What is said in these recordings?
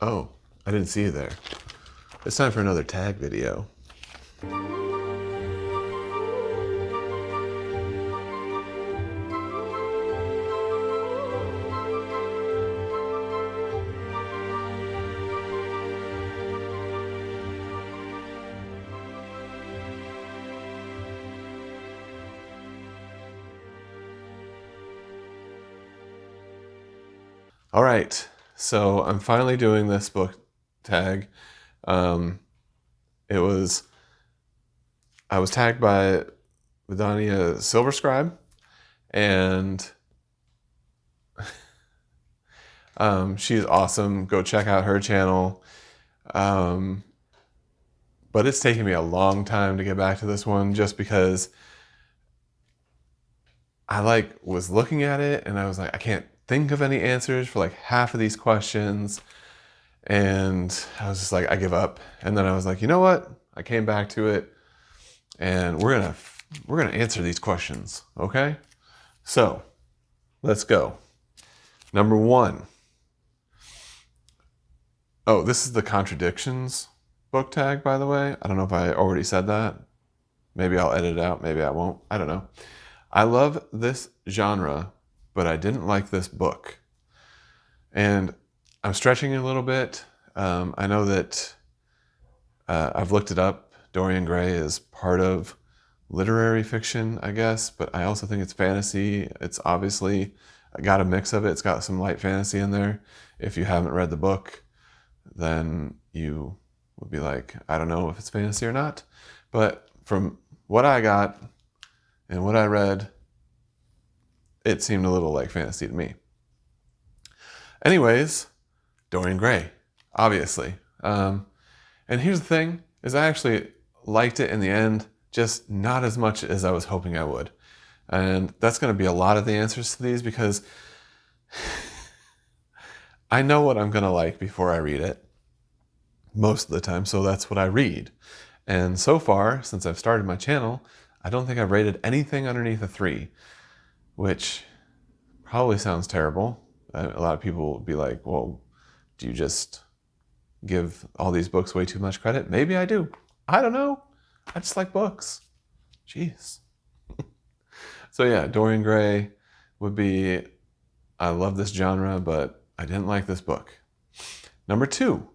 Oh, I didn't see you there. It's time for another tag video. All right, so I'm finally doing this book tag. I was tagged by Vidania Silverscribe, and she's awesome. Go check out her channel. But it's taken me a long time to get back to this one, just because I was looking at it and I was like, I can't think of any answers for like half of these questions. And I was just like, I give up. And then I was like, you know what? I came back to it, and we're gonna answer these questions, okay? So let's go. Number 1. Oh, this is the Contradictions Booktag, by the way. I don't know if I already said that. Maybe I'll edit it out. Maybe I won't. I don't know. I love this genre, but I didn't like this book. And I'm stretching it a little bit. I know that I've looked it up. Dorian Gray is part of literary fiction, I guess, but I also think it's fantasy. It's obviously got a mix of it. It's got some light fantasy in there. If you haven't read the book, then you would be like, I don't know if it's fantasy or not. But from what I got and what I read, it seemed a little like fantasy to me. Anyways, Dorian Gray, obviously. And here's the thing, is I actually liked it in the end, just not as much as I was hoping I would. And that's going to be a lot of the answers to these, because I know what I'm going to like before I read it most of the time, so that's what I read. And so far, since I've started my channel, I don't think I've rated anything underneath a 3, which probably sounds terrible. A lot of people will be like, well, do you just give all these books way too much credit? Maybe I do. I don't know. I just like books. Jeez. So yeah, Dorian Gray would be, I love this genre, but I didn't like this book. Number 2,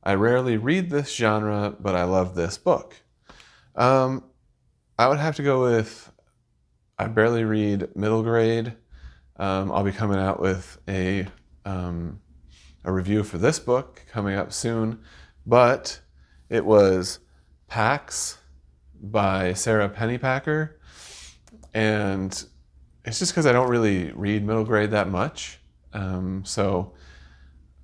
I rarely read this genre, but I love this book. I would have to go with, I barely read middle grade. I'll be coming out with a review for this book coming up soon, but it was Pax by Sarah Pennypacker, and it's just because I don't really read middle grade that much. So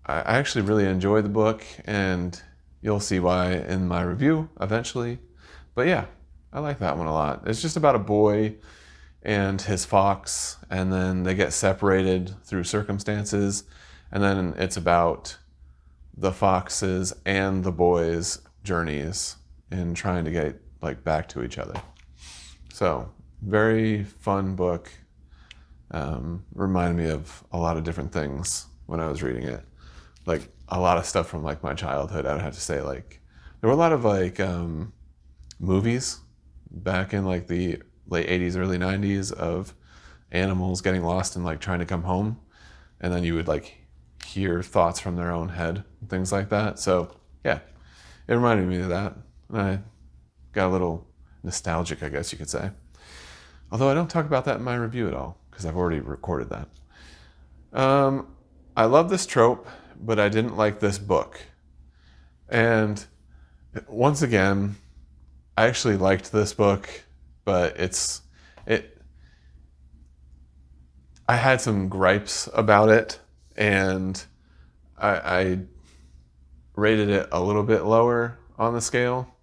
I actually really enjoyed the book, and you'll see why in my review eventually. But yeah, I like that one a lot. It's just about a boy and his fox, and then they get separated through circumstances, and then it's about the foxes and the boys' journeys in trying to get back to each other. So very fun book. Reminded me of a lot of different things when I was reading it, like a lot of stuff from my childhood. I would have to say, there were a lot of movies back in the late 80s, early 90s of animals getting lost and trying to come home, and then you would hear thoughts from their own head and things like that. So yeah, it reminded me of that, and I got a little nostalgic, I guess you could say, although I don't talk about that in my review at all because I've already recorded that. I love this trope, but I didn't like this book. And once again, I actually liked this book, but I had some gripes about it, and I rated it a little bit lower on the scale.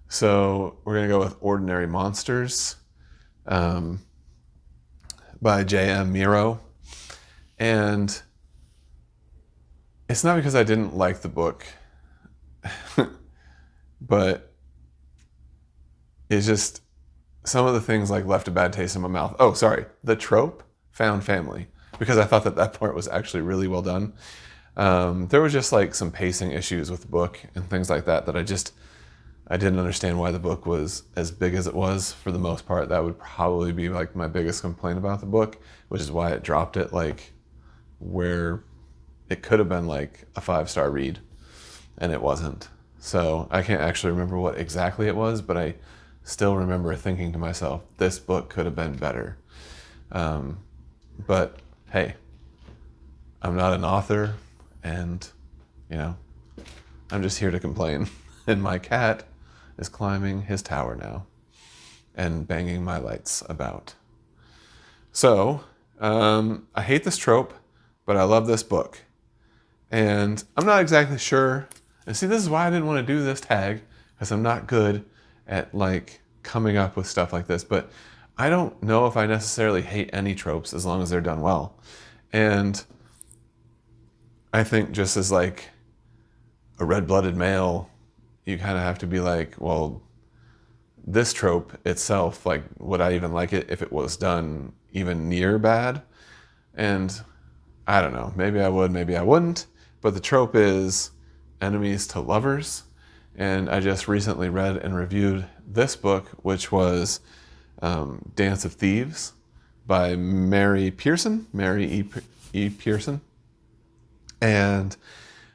So we're going to go with Ordinary Monsters by J.M. Miro. And it's not because I didn't like the book, but it's just some of the things left a bad taste in my mouth. Oh, sorry. The trope, found family, because I thought that part was actually really well done. There was just like some pacing issues with the book and things like that I didn't understand why the book was as big as it was for the most part. That would probably be like my biggest complaint about the book, which is why it dropped it like where it could have been like a 5-star read and it wasn't. So I can't actually remember what exactly it was, but I still remember thinking to myself, this book could have been better. But hey, I'm not an author and, you know, I'm just here to complain. And my cat is climbing his tower now and banging my lights about. So, I hate this trope, but I love this book. And I'm not exactly sure. And see, this is why I didn't want to do this tag, because I'm not good at like coming up with stuff like this. But I don't know if I necessarily hate any tropes as long as they're done well. And I think just as like a red-blooded male, you kind of have to be like, well, this trope itself, like, would I even like it if it was done even near bad? And I don't know, maybe I would, maybe I wouldn't, but the trope is enemies to lovers. And I just recently read and reviewed this book, which was Dance of Thieves by Mary E. Pearson. And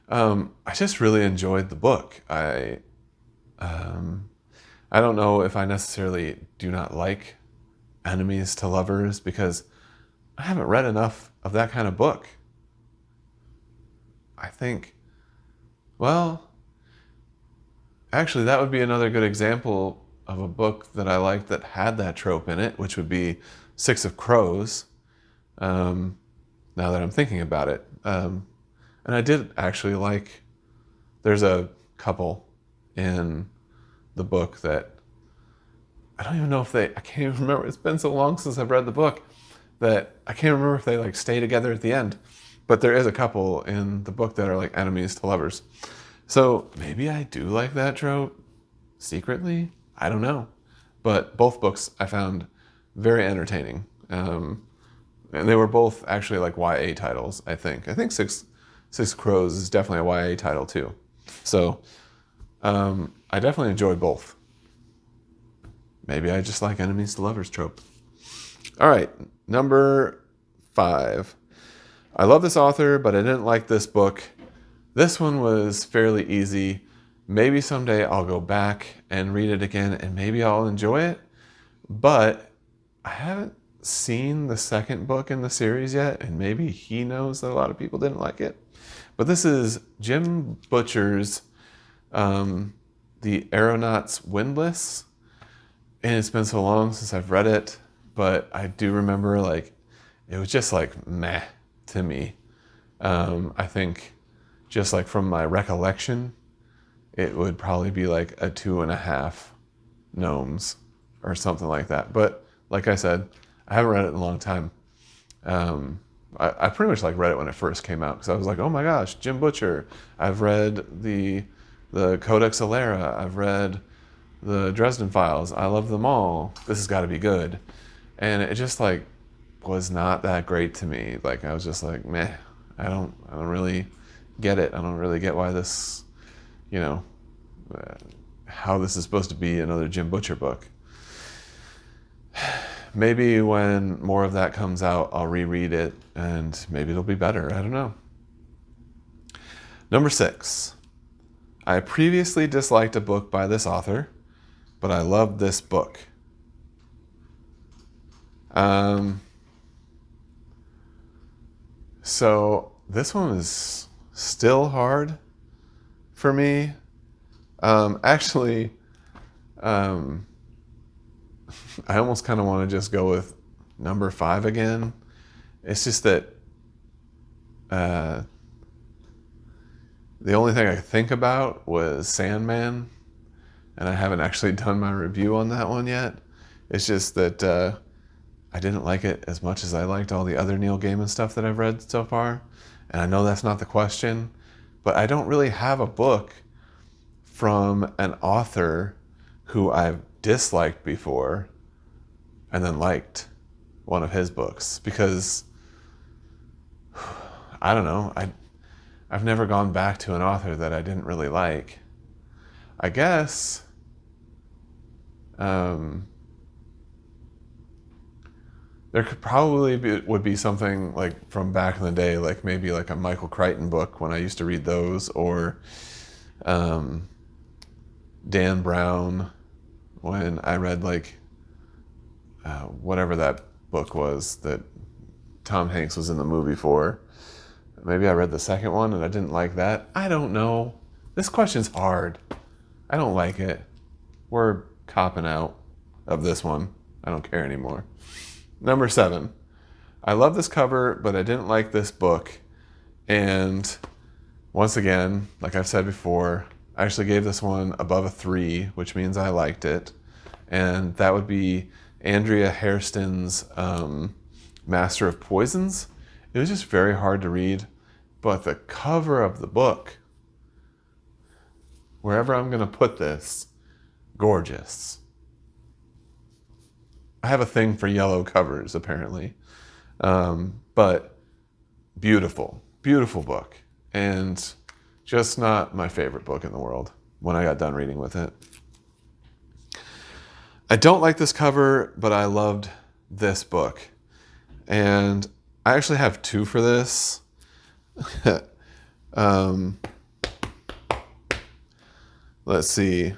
I just really enjoyed the book. I don't know if I necessarily do not like enemies to lovers, because I haven't read enough of that kind of book. I think, well, actually that would be another good example of a book that I liked that had that trope in it, which would be Six of Crows, now that I'm thinking about it. And I did actually like, there's a couple in the book that I don't even know if I can't even remember. It's been so long since I've read the book that I can't remember if they like stay together at the end. But there is a couple in the book that are like enemies to lovers. So maybe I do like that trope secretly. I don't know. But both books I found very entertaining. And they were both actually like YA titles, I think. I think Six Crows is definitely a YA title too. So I definitely enjoyed both. Maybe I just like enemies to lovers trope. All right, number 5. I love this author, but I didn't like this book. This one was fairly easy. Maybe someday I'll go back and read it again and maybe I'll enjoy it. But I haven't seen the second book in the series yet, and maybe he knows that a lot of people didn't like it. But this is Jim Butcher's The Aeronaut's Windlass. And it's been so long since I've read it, but I do remember like it was just like meh to me. I think just like from my recollection, it would probably be like a 2.5 gnomes or something like that. But like I said, I haven't read it in a long time. I pretty much like read it when it first came out because I was like, oh my gosh, Jim Butcher. I've read the Codex Alera. I've read the Dresden Files. I love them all. This has got to be good. And it just like was not that great to me. Like I was just like, meh. I don't really get it. I don't really get why this, how this is supposed to be another Jim Butcher book. Maybe when more of that comes out, I'll reread it and maybe it'll be better. I don't know. Number 6. I previously disliked a book by this author, but I loved this book. So this one is still hard for me. Actually, I almost kind of want to just go with number 5 again. It's just that the only thing I could think about was Sandman, and I haven't actually done my review on that one yet. It's just that I didn't like it as much as I liked all the other Neil Gaiman stuff that I've read so far. And I know that's not the question, but I don't really have a book from an author who I've disliked before and then liked one of his books, because I don't know. I've never gone back to an author that I didn't really like. I guess there could probably would be something like from back in the day, like maybe like a Michael Crichton book when I used to read those, or Dan Brown when I read like whatever that book was that Tom Hanks was in the movie for. Maybe I read the second one and I didn't like that. I don't know. This question's hard. I don't like it. We're copping out of this one. I don't care anymore. Number 7. I love this cover, but I didn't like this book. And once again, like I've said before, I actually gave this one above a 3, which means I liked it. And that would be Andrea Hairston's Master of Poisons. It was just very hard to read, but the cover of the book, wherever I'm going to put this, gorgeous. I have a thing for yellow covers, apparently. But beautiful, beautiful book. And just not my favorite book in the world when I got done reading with it. I don't like this cover, but I loved this book. And I actually have 2 for this. Let's see.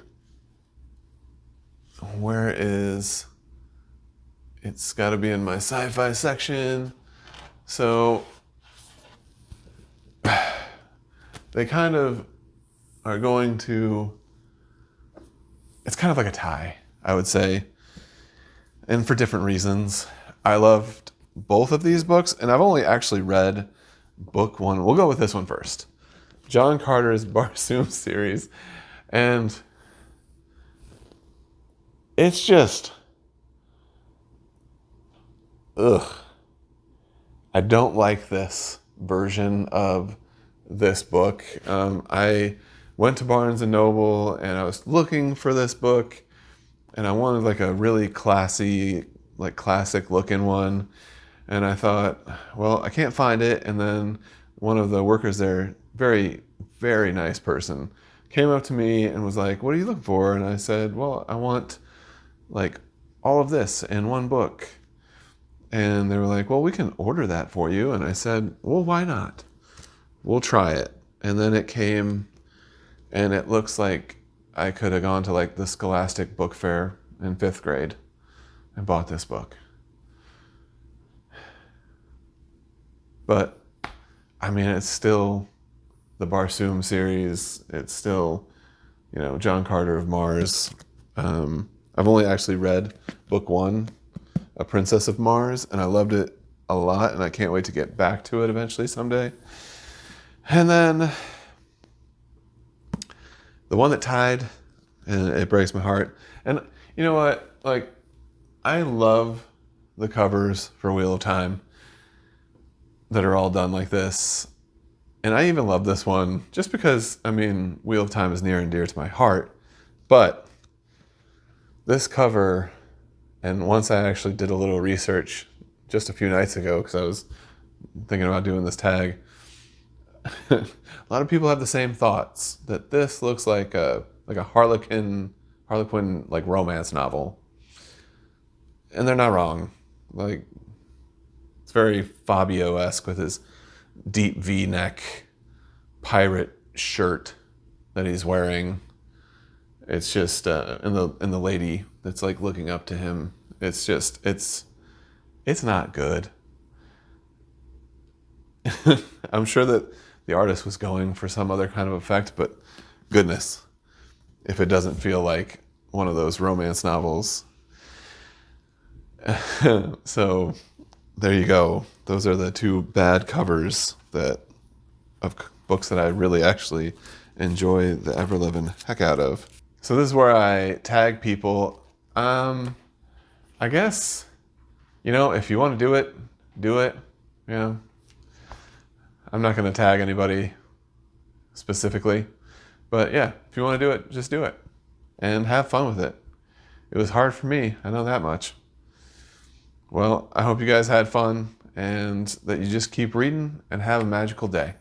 Where is... It's got to be in my sci-fi section. So they kind of are going to... It's kind of like a tie, I would say. And for different reasons. I loved both of these books, and I've only actually read book 1. We'll go with this one first. John Carter's Barsoom series. And it's just... Ugh. I don't like this version of this book. I went to Barnes & Noble and I was looking for this book, and I wanted like a really classy, like classic looking one. And I thought, well, I can't find it. And then one of the workers there, very, very nice person, came up to me and was like, what are you looking for? And I said, well, I want like all of this in one book. And they were like, well, we can order that for you. And I said, well, why not? We'll try it. And then it came, and it looks like I could have gone to like the Scholastic Book Fair in 5th grade and bought this book. But, I mean, it's still the Barsoom series. It's still, you know, John Carter of Mars. I've only actually read book 1, A Princess of Mars, and I loved it a lot, and I can't wait to get back to it eventually someday. And then the one that tied, and it breaks my heart. And you know what? Like, I love the covers for Wheel of Time that are all done like this. And I even love this one just because, I mean, Wheel of Time is near and dear to my heart. But this cover... And once I actually did a little research just a few nights ago, because I was thinking about doing this tag, a lot of people have the same thoughts, that this looks like a Harlequin like romance novel. And they're not wrong. Like, it's very Fabio-esque with his deep V-neck pirate shirt that he's wearing. It's just and the lady that's like looking up to him. It's just it's not good. I'm sure that the artist was going for some other kind of effect, but goodness, if it doesn't feel like one of those romance novels. So there you go. Those are the 2 bad covers of books that I really actually enjoy the ever-living heck out of. So this is where I tag people. I guess, you know, if you want to do it, do it. You know, I'm not going to tag anybody specifically. But yeah, if you want to do it, just do it. And have fun with it. It was hard for me, I know that much. Well, I hope you guys had fun and that you just keep reading and have a magical day.